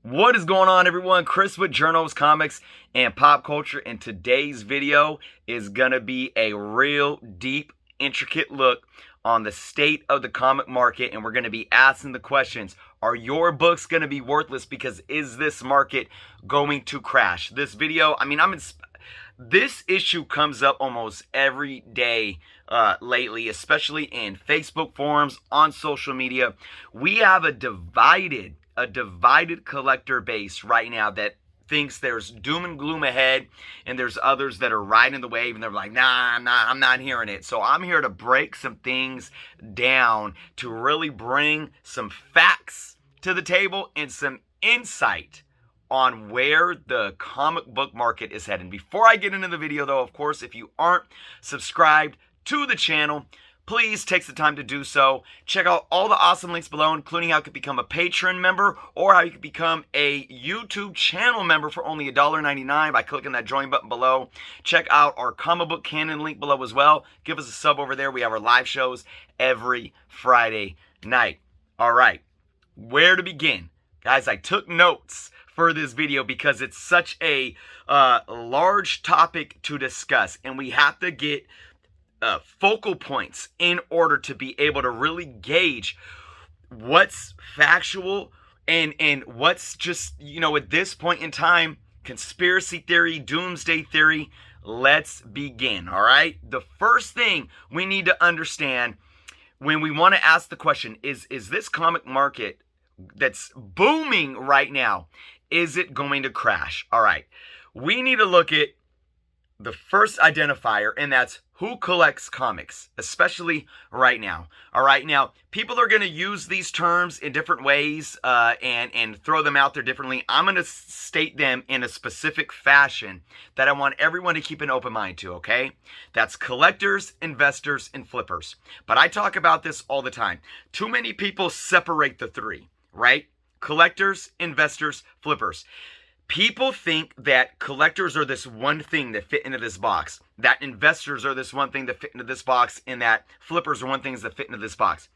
What is going on, everyone? Chris with Journals, Comics, and Pop Culture, and today's video is going to be a real deep, intricate look on the state of the comic market, and we're going to be asking the questions, are your books going to be worthless because is this market going to crash? This video, this issue comes up almost every day lately, especially in Facebook forums, on social media. We have a divided collector base right now that thinks there's doom and gloom ahead, and there's others that are riding the wave and they're like, nah, I'm not hearing it. So I'm here to break some things down, to really bring some facts to the table and some insight on where the comic book market is heading. Before I get into the video though, of course, if you aren't subscribed to the channel, please take the time to do so. Check out all the awesome links below, including how you can become a Patreon member or how you can become a YouTube channel member for only $1.99 by clicking that join button below. Check out our comic book canon link below as well. Give us a sub over there. We have our live shows every Friday night. All right, where to begin? Guys, I took notes for this video because it's such a large topic to discuss, and we have to get focal points in order to be able to really gauge what's factual and what's just, at this point in time, conspiracy theory, doomsday theory. Let's begin, all right? The first thing we need to understand when we want to ask the question is this comic market that's booming right now, is it going to crash? All right, we need to look at the first identifier, and that's who collects comics, especially right now. All right, now, people are going to use these terms in different ways and throw them out there differently. I'm going to state them in a specific fashion that I want everyone to keep an open mind to, okay? That's collectors, investors, and flippers. But I talk about this all the time. Too many people separate the three, right? Collectors, investors, flippers. People think that collectors are this one thing that fit into this box, that investors are this one thing that fit into this box, and that flippers are one thing that fit into this box.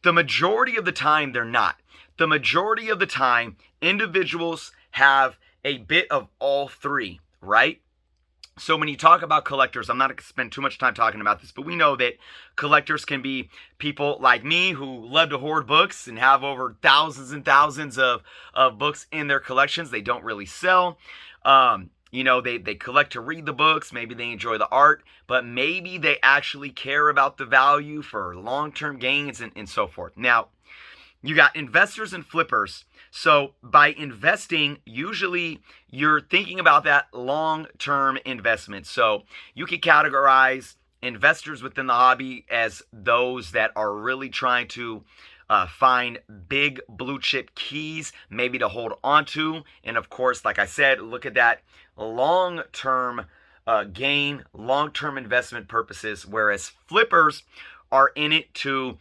The majority of the time, they're not. The majority of the time, individuals have a bit of all three, right? So when you talk about collectors, I'm not going to spend too much time talking about this, but we know that collectors can be people like me who love to hoard books and have over thousands and thousands of books in their collections. They don't really sell. They collect to read the books. Maybe they enjoy the art, but maybe they actually care about the value for long-term gains and so forth. Now, you got investors and flippers. So by investing, usually you're thinking about that long-term investment. So you can categorize investors within the hobby as those that are really trying to find big blue chip keys, maybe to hold onto. And of course, like I said, look at that long-term gain, long-term investment purposes, whereas flippers are in it to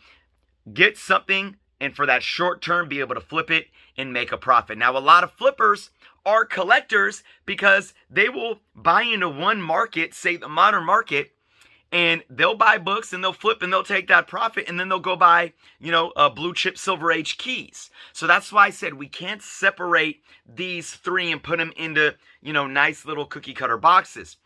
get something and for that short term be able to flip it and make a profit. Now, a lot of flippers are collectors because they will buy into one market, say the modern market, and they'll buy books and they'll flip and they'll take that profit, and then they'll go buy, blue chip Silver Age keys. So that's why I said we can't separate these three and put them into, nice little cookie cutter boxes.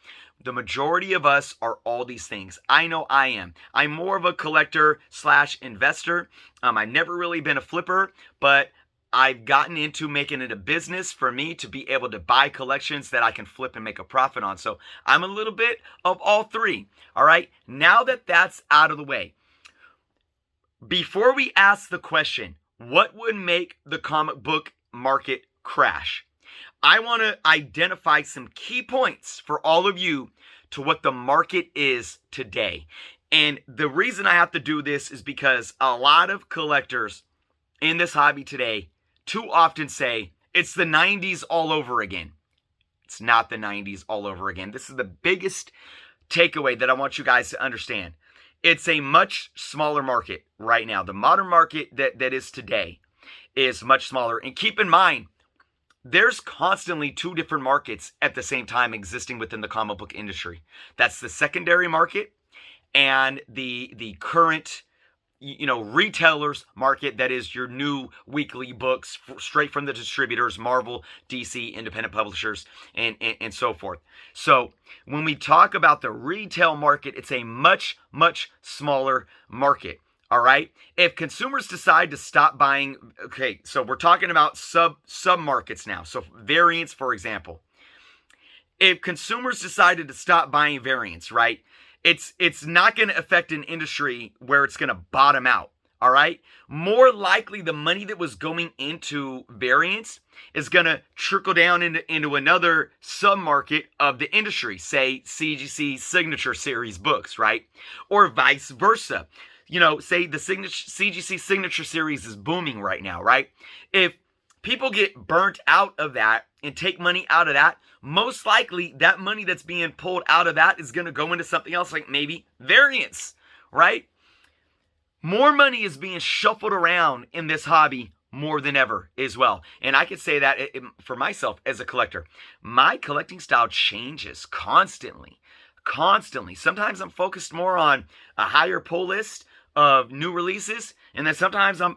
The majority of us are all these things. I know I am. I'm more of a collector / investor. I've never really been a flipper, but I've gotten into making it a business for me to be able to buy collections that I can flip and make a profit on. So I'm a little bit of all three. All right. Now that that's out of the way, before we ask the question, what would make the comic book market crash? I want to identify some key points for all of you to what the market is today. And the reason I have to do this is because a lot of collectors in this hobby today too often say it's the 90s all over again. It's not the 90s all over again. This is the biggest takeaway that I want you guys to understand. It's a much smaller market right now. The modern market that is today is much smaller. And keep in mind, there's constantly two different markets at the same time existing within the comic book industry. That's the secondary market and the current retailers market, that is your new weekly books straight from the distributors, Marvel, DC, independent publishers, and so forth. So when we talk about the retail market, it's a much, much smaller market. All right. If consumers decide to stop buying, okay, so we're talking about sub markets now. So variants, for example, if consumers decided to stop buying variants, right, it's not going to affect an industry where it's going to bottom out. All right. More likely, the money that was going into variants is going to trickle down into another sub-market of the industry, say CGC Signature Series books, right? Or vice versa. Say the CGC Signature Series is booming right now, right? If people get burnt out of that and take money out of that, most likely that money that's being pulled out of that is going to go into something else, like maybe variants, right? More money is being shuffled around in this hobby more than ever as well. And I could say that for myself as a collector, my collecting style changes constantly. Sometimes I'm focused more on a higher pull list of new releases, and then sometimes I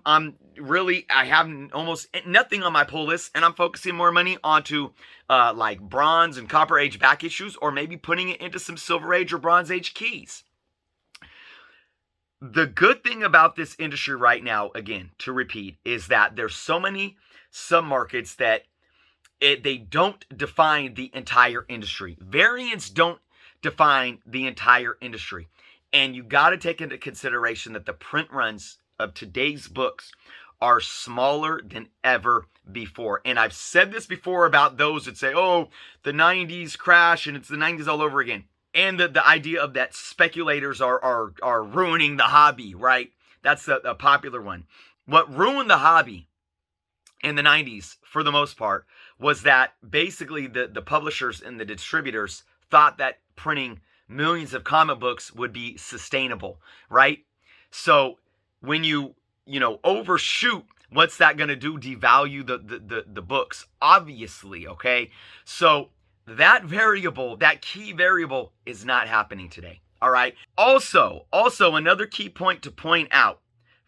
have almost nothing on my pull list, and I'm focusing more money onto like Bronze and Copper Age back issues, or maybe putting it into some Silver Age or Bronze Age keys. The good thing about this industry right now, again, to repeat, is that there's so many sub-markets that they don't define the entire industry. Variants don't define the entire industry. And you got to take into consideration that the print runs of today's books are smaller than ever before. And I've said this before about those that say, oh, the 90s crash and it's the 90s all over again. And the idea of that speculators are ruining the hobby, right? That's a popular one. What ruined the hobby in the 90s, for the most part, was that basically the publishers and the distributors thought that printing millions of comic books would be sustainable, right? So when you overshoot, what's that going to do? Devalue the books, obviously, okay? So that variable, that key variable, is not happening today, all right? Also, another key point to point out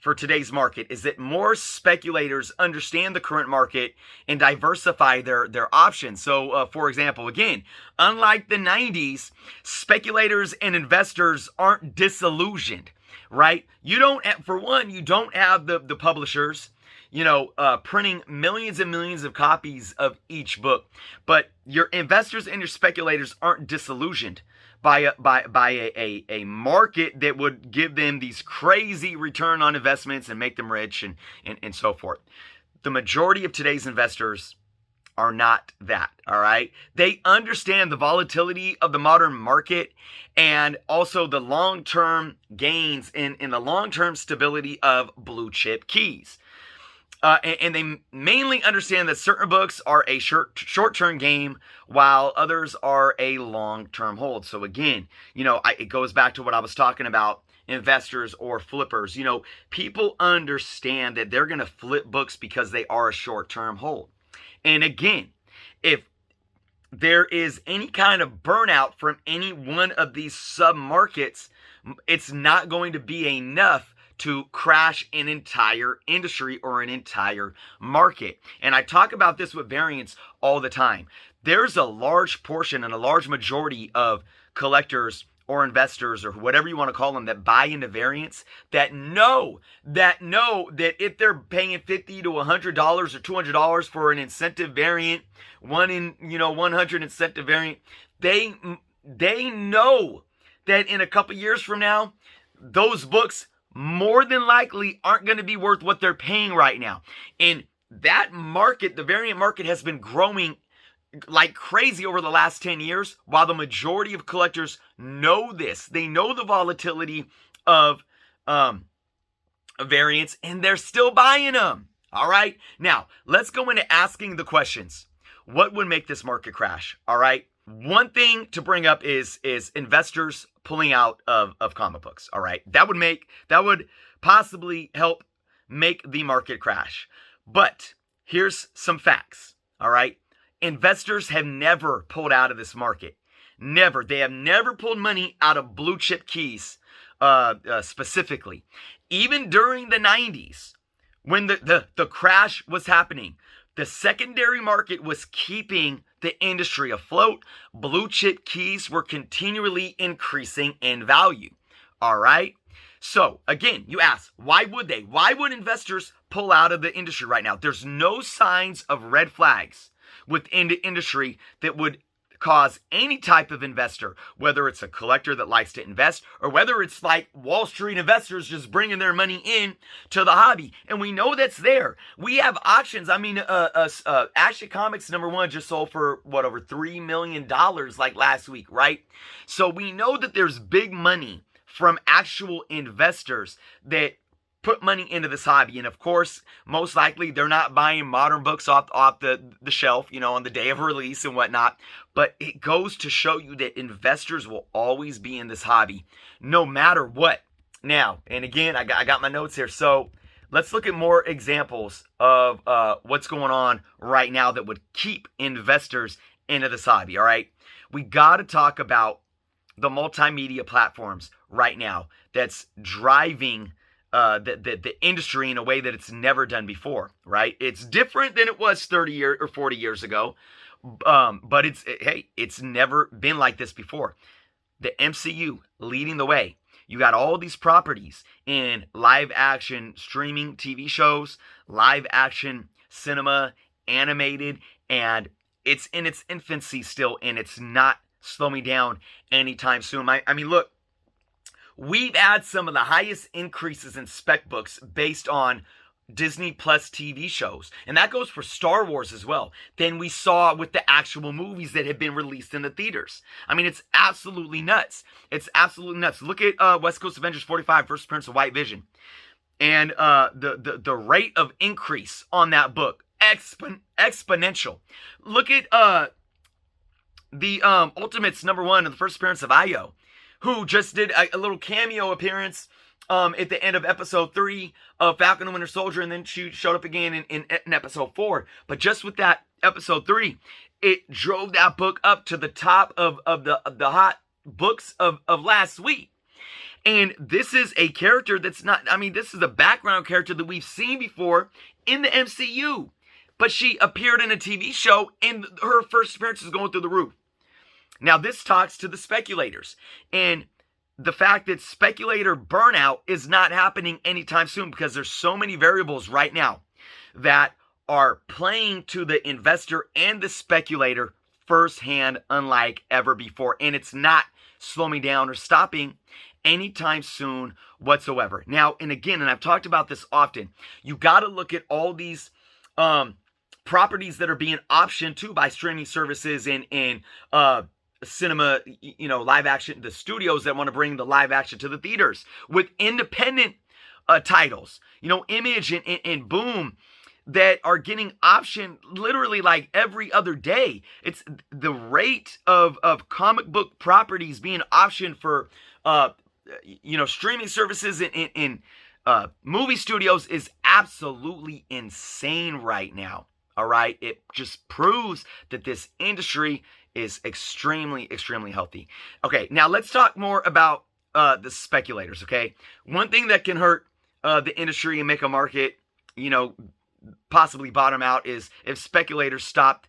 for today's market is that more speculators understand the current market and diversify their options. So, for example, again, unlike the 90s, speculators and investors aren't disillusioned, right? You don't have the publishers, printing millions and millions of copies of each book, but your investors and your speculators aren't disillusioned by a market that would give them these crazy return on investments and make them rich and so forth. The majority of today's investors are not that, all right? They understand the volatility of the modern market and also the long-term gains in the long-term stability of blue chip keys. And they mainly understand that certain books are a short-term game while others are a long-term hold. So again, it goes back to what I was talking about, investors or flippers. People understand that they're going to flip books because they are a short-term hold. And again, if there is any kind of burnout from any one of these sub-markets, it's not going to be enough to crash an entire industry or an entire market. And I talk about this with variants all the time. There's a large portion and a large majority of collectors or investors or whatever you want to call them that buy into variants that know that if they're paying $50 to $100 or $200 for an incentive variant, 100 incentive variant, they know that in a couple years from now, those books more than likely aren't going to be worth what they're paying right now. And that market, the variant market, has been growing like crazy over the last 10 years, while the majority of collectors know this. They know the volatility of variants, and they're still buying them. All right? Now, let's go into asking the questions. What would make this market crash? All right? One thing to bring up is investors pulling out of comic books. All right, that would possibly help make the market crash. But here's some facts. All right, investors have never pulled out of this market. Never. They have never pulled money out of blue chip keys specifically. Even during the 90s, when the crash was happening, the secondary market was keeping the industry afloat. Blue chip keys were continually increasing in value. All right? So, again, you ask, why would they? Why would investors pull out of the industry right now? There's no signs of red flags within the industry that would cause any type of investor, whether it's a collector that likes to invest or whether it's like Wall Street investors just bringing their money in to the hobby. And we know that's there. We have auctions. I mean, Action Comics #1 just sold for over $3 million like last week, right? So we know that there's big money from actual investors that put money into this hobby. And of course, most likely they're not buying modern books off the shelf, on the day of release and whatnot. But it goes to show you that investors will always be in this hobby, no matter what. Now, and again, I got my notes here. So let's look at more examples of what's going on right now that would keep investors into this hobby, all right? We got to talk about the multimedia platforms right now that's driving the industry in a way that it's never done before, right? It's different than it was 30 or 40 years ago, but it's never been like this before. The MCU leading the way. You got all these properties in live action streaming TV shows, live action cinema, animated, and it's in its infancy still, and it's not slowing down anytime soon. I mean, look, we've had some of the highest increases in spec books based on Disney Plus TV shows, and that goes for Star Wars as well, than we saw with the actual movies that have been released in the theaters. I mean, it's absolutely nuts. It's absolutely nuts. Look at West Coast Avengers 45, First Appearance of White Vision, and the rate of increase on that book, exponential. Look at the Ultimates #1 and the First Appearance of Io, who just did a little cameo appearance at the end of episode 3 of Falcon and Winter Soldier, and then she showed up again in episode 4. But just with that episode 3, it drove that book up to the top of the hot books of last week. And this is a character that's not, I mean, this is a background character that we've seen before in the MCU. But she appeared in a TV show, and her first appearance is going through the roof. Now, this talks to the speculators, and the fact that speculator burnout is not happening anytime soon because there's so many variables right now that are playing to the investor and the speculator firsthand, unlike ever before, and it's not slowing down or stopping anytime soon whatsoever. Now, and again, and I've talked about this often, you got to look at all these properties that are being optioned to by streaming services and cinema, live action, the studios that want to bring the live action to the theaters with independent titles, Image and Boom, that are getting optioned literally like every other day. It's the rate of comic book properties being optioned for, streaming services and movie studios is absolutely insane right now. All right. It just proves that this industry is extremely, extremely healthy. Okay. Now let's talk more about the speculators. Okay. One thing that can hurt the industry and make a market, possibly bottom out is if speculators stopped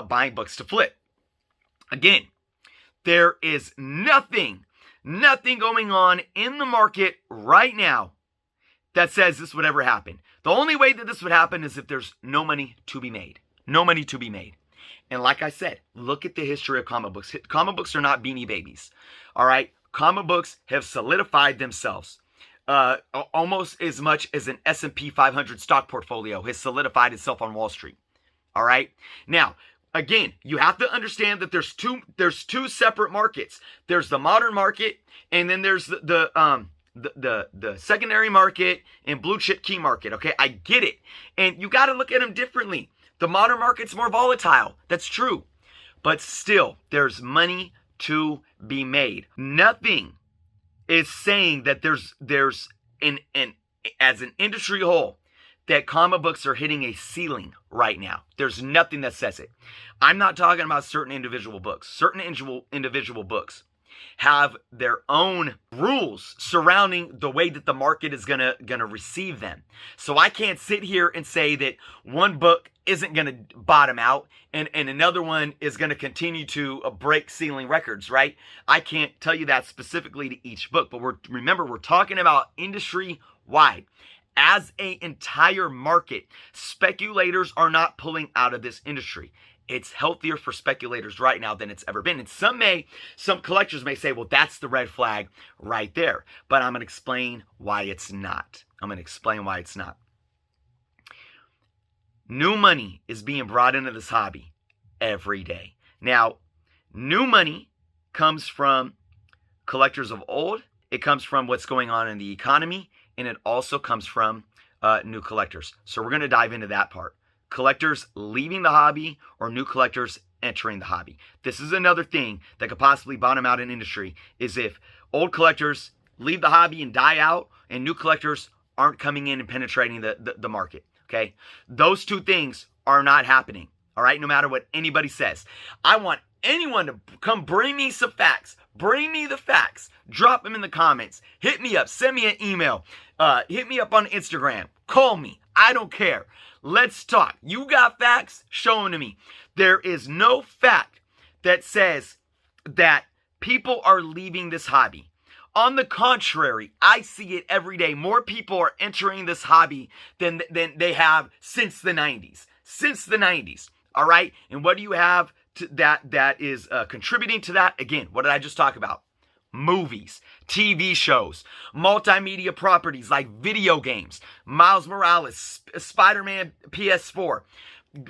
buying books to flip. Again, there is nothing going on in the market right now that says this would ever happen. The only way that this would happen is if there's no money to be made. No money to be made. And like I said, look at the history of comic books. Comic books are not Beanie Babies. All right? Comic books have solidified themselves. Almost as much as an S&P 500 stock portfolio has solidified itself on Wall Street. All right? Now, again, you have to understand that there's two separate markets. There's the modern market, and then there's the secondary market and blue chip key market. Okay, I get it. And you got to look at them differently. The modern market's more volatile. That's true. But still, there's money to be made. Nothing is saying that there's as an industry whole, that comic books are hitting a ceiling right now. There's nothing that says it. I'm not talking about certain individual books. Certain individual books have their own rules surrounding the way that the market is gonna receive them. So I can't sit here and say that one book isn't gonna bottom out and another one is gonna continue to break ceiling records, right? I can't tell you that specifically to each book, but remember we're talking about industry wide. As an entire market, speculators are not pulling out of this industry. It's healthier for speculators right now than it's ever been. And some collectors may say, well, that's the red flag right there. But I'm going to explain why it's not. New money is being brought into this hobby every day. Now, new money comes from collectors of old. It comes from what's going on in the economy. And it also comes from new collectors. So we're going to dive into that part. Collectors leaving the hobby or new collectors entering the hobby. This is another thing that could possibly bottom out in industry, is if old collectors leave the hobby and die out and new collectors aren't coming in and penetrating the market. Okay? Those two things are not happening. All right? No matter what anybody says. I want anyone to come bring me some facts. Bring me the facts. Drop them in the comments. Hit me up. Send me an email. Hit me up on Instagram. Call me. I don't care. Let's talk. You got facts? Show them to me. There is no fact that says that people are leaving this hobby. On the contrary, I see it every day. More people are entering this hobby than they have since the 90s. Since the 90s. All right? And what do you have that is contributing to that? Again, what did I just talk about? Movies, TV shows, multimedia properties like video games, Miles Morales, Spider-Man PS4,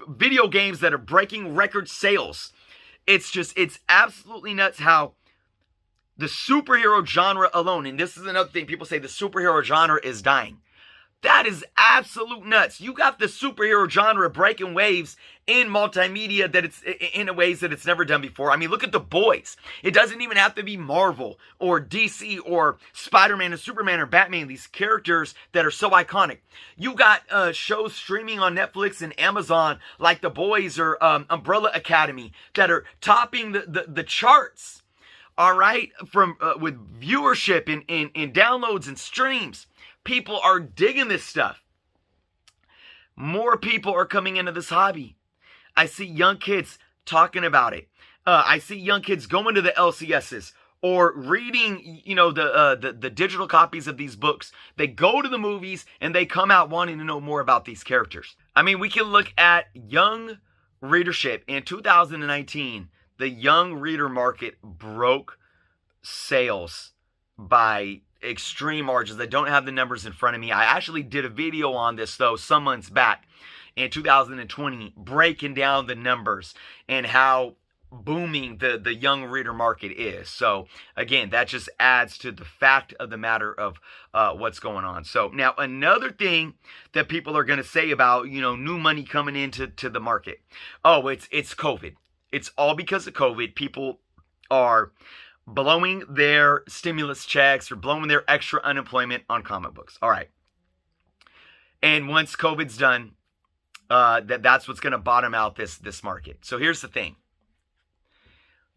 video games that are breaking record sales. It's absolutely nuts how the superhero genre alone, and this is another thing, people say the superhero genre is dying. That is absolute nuts. You got the superhero genre breaking waves in multimedia that it's in ways that it's never done before. I mean, look at The Boys. It doesn't even have to be Marvel or DC or Spider-Man or Superman or Batman, these characters that are so iconic. You got shows streaming on Netflix and Amazon like The Boys or Umbrella Academy that are topping the charts. All right, from with viewership and downloads and streams. People are digging this stuff. More people are coming into this hobby. I see young kids talking about it. I see young kids going to the LCSs or reading, the digital copies of these books. They go to the movies and they come out wanting to know more about these characters. I mean, we can look at young readership. In 2019, the young reader market broke sales by extreme margins. I don't have the numbers in front of me. I actually did a video on this though some months back in 2020 breaking down the numbers and how booming the young reader market is. So again, that just adds to the fact of the matter of what's going on. So now another thing that people are going to say about new money coming into the market. Oh, it's COVID. It's all because of COVID. People are blowing their stimulus checks or blowing their extra unemployment on comic books. All right. And once COVID's done, that's what's going to bottom out this market. So here's the thing.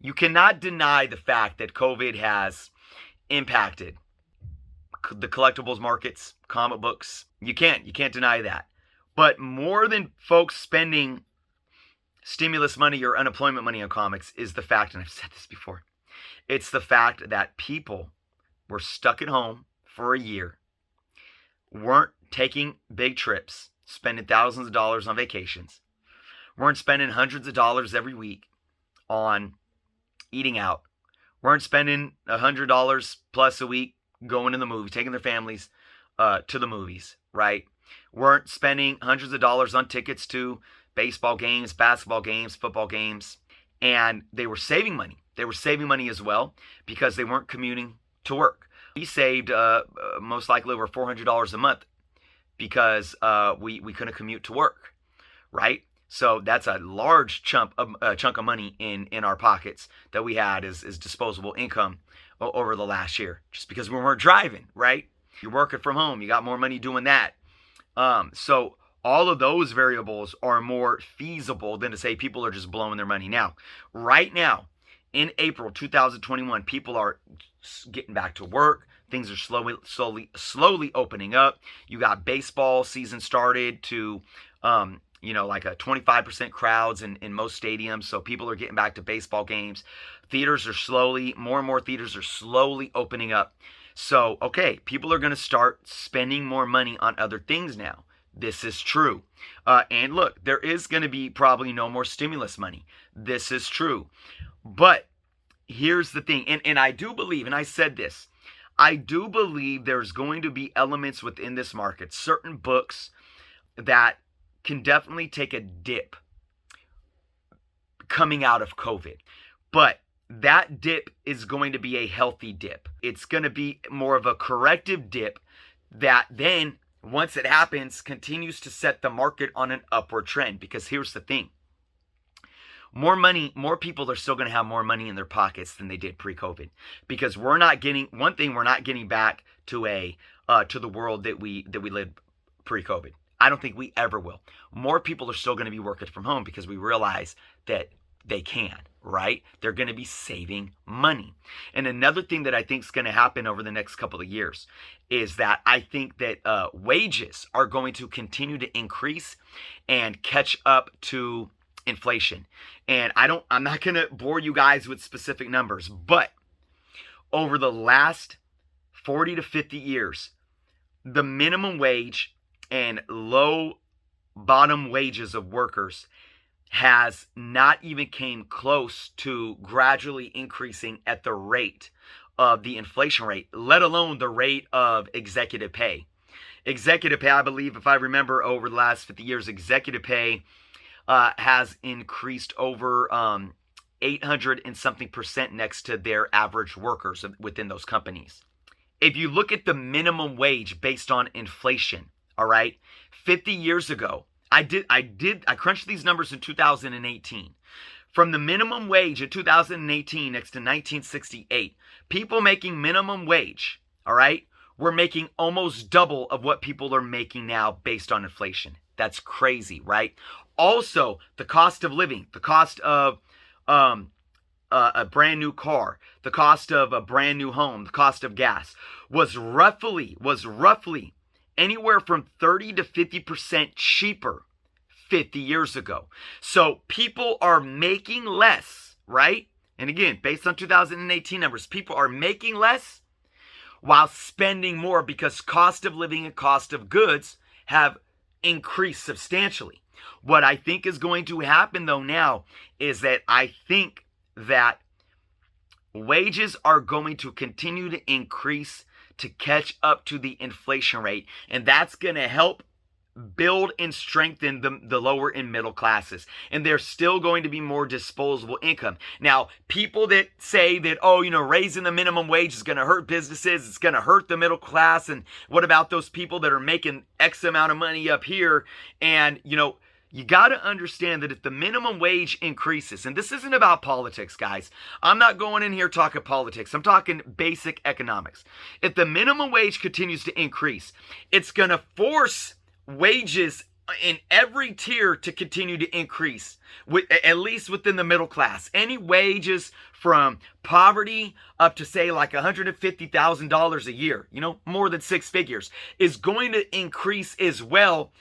You cannot deny the fact that COVID has impacted the collectibles markets, comic books. You can't deny that. But more than folks spending stimulus money or unemployment money on comics is the fact, and I've said this before, it's the fact that people were stuck at home for a year, weren't taking big trips, spending thousands of dollars on vacations, weren't spending hundreds of dollars every week on eating out, weren't spending $100 plus a week going to the movies, taking their families to the movies, right? Weren't spending hundreds of dollars on tickets to baseball games, basketball games, football games, and they were saving money. They were saving money as well because they weren't commuting to work. We saved most likely over $400 a month because we couldn't commute to work, right? So that's a large chunk of money in our pockets that we had as disposable income over the last year, just because we weren't driving, right? You're working from home, you got more money doing that. So all of those variables are more feasible than to say people are just blowing their money. Now, right now, in April 2021, people are getting back to work. Things are slowly opening up. You got baseball season started to, like a 25% crowds in most stadiums. So people are getting back to baseball games. More and more theaters are slowly opening up. So, okay, people are going to start spending more money on other things now. This is true. And look, there is going to be probably no more stimulus money. This is true. But here's the thing. And I do believe, and I said this, I do believe there's going to be elements within this market, certain books that can definitely take a dip coming out of COVID. But that dip is going to be a healthy dip. It's going to be more of a corrective dip that then, once it happens, continues to set the market on an upward trend. Because here's the thing. More people are still going to have more money in their pockets than they did pre-COVID. Because we're not getting back to the world that we lived pre-COVID. I don't think we ever will. More people are still going to be working from home because we realize that they can, right? They're going to be saving money. And another thing that I think is going to happen over the next couple of years is that I think that wages are going to continue to increase and catch up to inflation. And I'm not going to bore you guys with specific numbers, but over the last 40 to 50 years, the minimum wage and low bottom wages of workers has not even came close to gradually increasing at the rate of the inflation rate, let alone the rate of executive pay. Executive pay, I believe, if I remember, over the last 50 years, executive pay has increased over 800 and something percent next to their average workers within those companies. If you look at the minimum wage based on inflation, all right, 50 years ago, I crunched these numbers in 2018. From the minimum wage in 2018 next to 1968, people making minimum wage, all right, were making almost double of what people are making now based on inflation. That's crazy, right? Also, the cost of living, the cost of a brand new car, the cost of a brand new home, the cost of gas was roughly anywhere from 30 to 50% cheaper 50 years ago. So people are making less, right? And again, based on 2018 numbers, people are making less while spending more because cost of living and cost of goods have increased substantially. What I think is going to happen though now is that I think that wages are going to continue to increase to catch up to the inflation rate. And that's going to help build and strengthen the lower and middle classes. And there's still going to be more disposable income. Now, people that say that, raising the minimum wage is going to hurt businesses, it's going to hurt the middle class. And what about those people that are making X amount of money up here? And, you got to understand that if the minimum wage increases, and this isn't about politics, guys. I'm not going in here talking politics. I'm talking basic economics. If the minimum wage continues to increase, it's going to force wages in every tier to continue to increase, at least within the middle class. Any wages from poverty up to, say, like $150,000 a year, more than six figures, is going to increase as well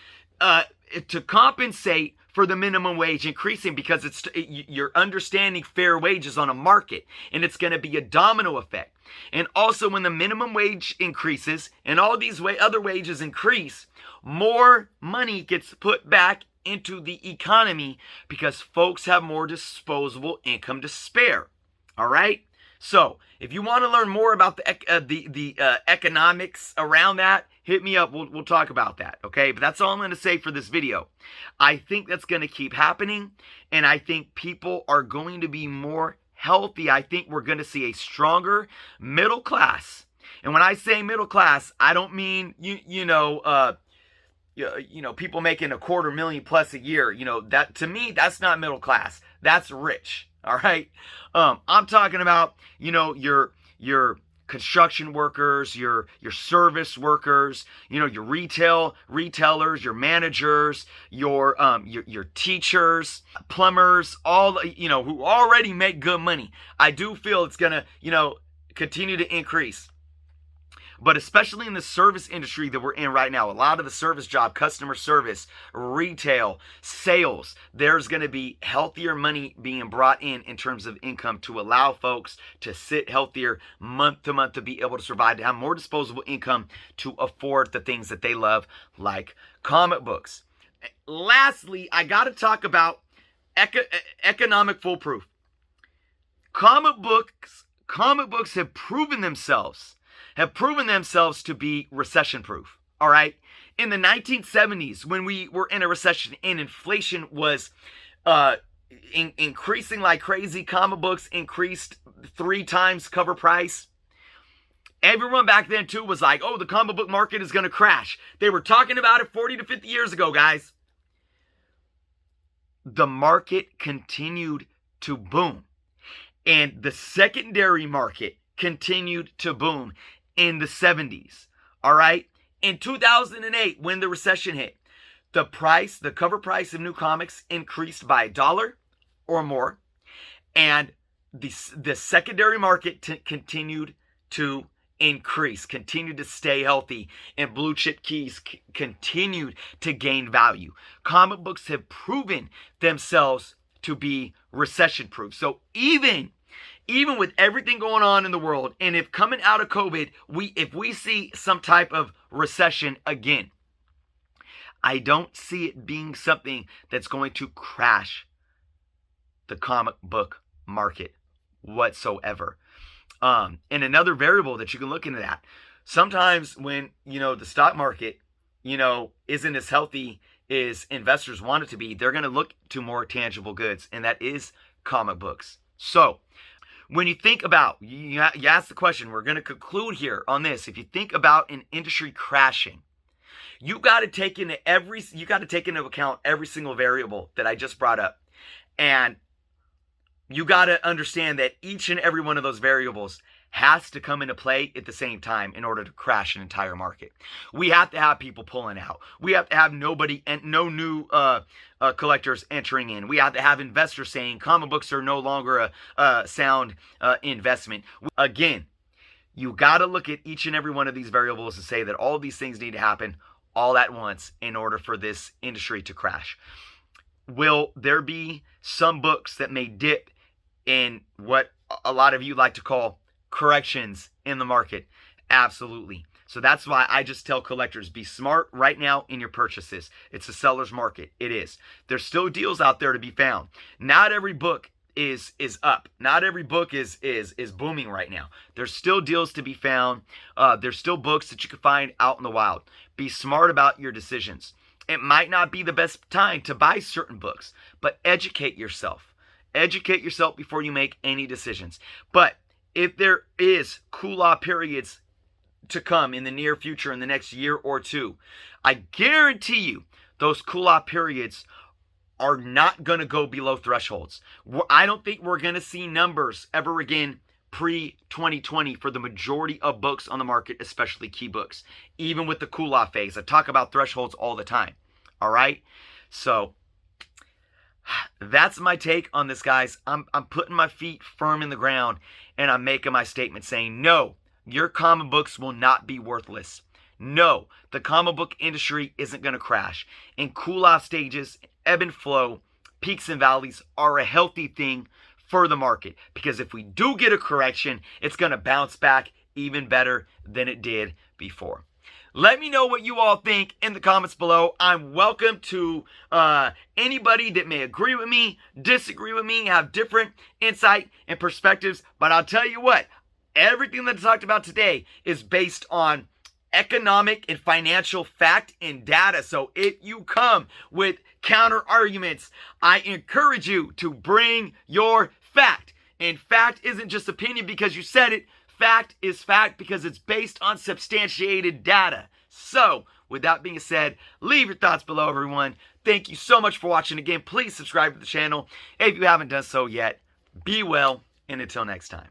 to compensate for the minimum wage increasing, because you're understanding fair wages on a market, and it's going to be a domino effect. And also, when the minimum wage increases and all these other wages increase, more money gets put back into the economy because folks have more disposable income to spare. All right? So, if you want to learn more about the economics around that, hit me up. We'll talk about that, okay? But that's all I'm going to say for this video. I think that's going to keep happening, and I think people are going to be more healthy. I think we're going to see a stronger middle class. And when I say middle class, I don't mean people making $250,000 plus a year. That, to me, that's not middle class. That's rich. All right. I'm talking about, your construction workers, your service workers, your retailers, your managers, your teachers, plumbers, all who already make good money. I do feel it's gonna continue to increase. But especially in the service industry that we're in right now, a lot of the service job, customer service, retail, sales, there's going to be healthier money being brought in terms of income to allow folks to sit healthier month to month, to be able to survive, to have more disposable income to afford the things that they love, like comic books. Lastly, I got to talk about economic foolproof. Comic books have proven themselves to be recession-proof, all right? In the 1970s, when we were in a recession and inflation was increasing like crazy, comic books increased 3 times cover price. Everyone back then, too, was like, oh, the comic book market is going to crash. They were talking about it 40 to 50 years ago, guys. The market continued to boom. And the secondary market continued to boom in the 70s, all right? In 2008, when the recession hit, the cover price of new comics increased by $1 or more, and the secondary market continued to increase, continued to stay healthy, and blue chip keys continued to gain value. Comic books have proven themselves to be recession proof. So even with everything going on in the world, and if coming out of COVID, if we see some type of recession again, I don't see it being something that's going to crash the comic book market whatsoever. And another variable that you can look into that, sometimes when, the stock market, isn't as healthy as investors want it to be, they're going to look to more tangible goods, and that is comic books. So when you think about, you ask the question, we're going to conclude here on this. If you think about an industry crashing, you got to take into account every single variable that I just brought up. And you got to understand that each and every one of those variables has to come into play at the same time in order to crash an entire market. We have to have people pulling out. We have to have no new collectors entering in. We have to have investors saying comic books are no longer a sound investment. Again, you got to look at each and every one of these variables and say that all of these things need to happen all at once in order for this industry to crash. Will there be some books that may dip in what a lot of you like to call corrections in the market? Absolutely. So that's why I just tell collectors, be smart right now in your purchases. It's a seller's market. It is. There's still deals out there to be found. Not every book is up. Not every book is booming right now. There's still deals to be found. There's still books that you can find out in the wild. Be smart about your decisions. It might not be the best time to buy certain books, but educate yourself. Educate yourself before you make any decisions. But if there is cool-off periods to come in the near future, in the next year or two, I guarantee you those cool-off periods are not going to go below thresholds. I don't think we're going to see numbers ever again pre-2020 for the majority of books on the market, especially key books. Even with the cool-off phase, I talk about thresholds all the time. All right? So that's my take on this, guys. I'm putting my feet firm in the ground, and I'm making my statement saying, no, your comic books will not be worthless. No, the comic book industry isn't going to crash. And cool-off stages, ebb and flow, peaks and valleys are a healthy thing for the market. Because if we do get a correction, it's going to bounce back even better than it did before. Let me know what you all think in the comments below. I'm welcome to anybody that may agree with me, disagree with me, have different insight and perspectives. But I'll tell you what, everything that I talked about today is based on economic and financial fact and data. So if you come with counter arguments, I encourage you to bring your fact. And fact isn't just opinion because you said it. Fact is fact because it's based on substantiated data. So, with that being said, leave your thoughts below, everyone. Thank you so much for watching. Again, please subscribe to the channel if you haven't done so yet. Be well, and until next time.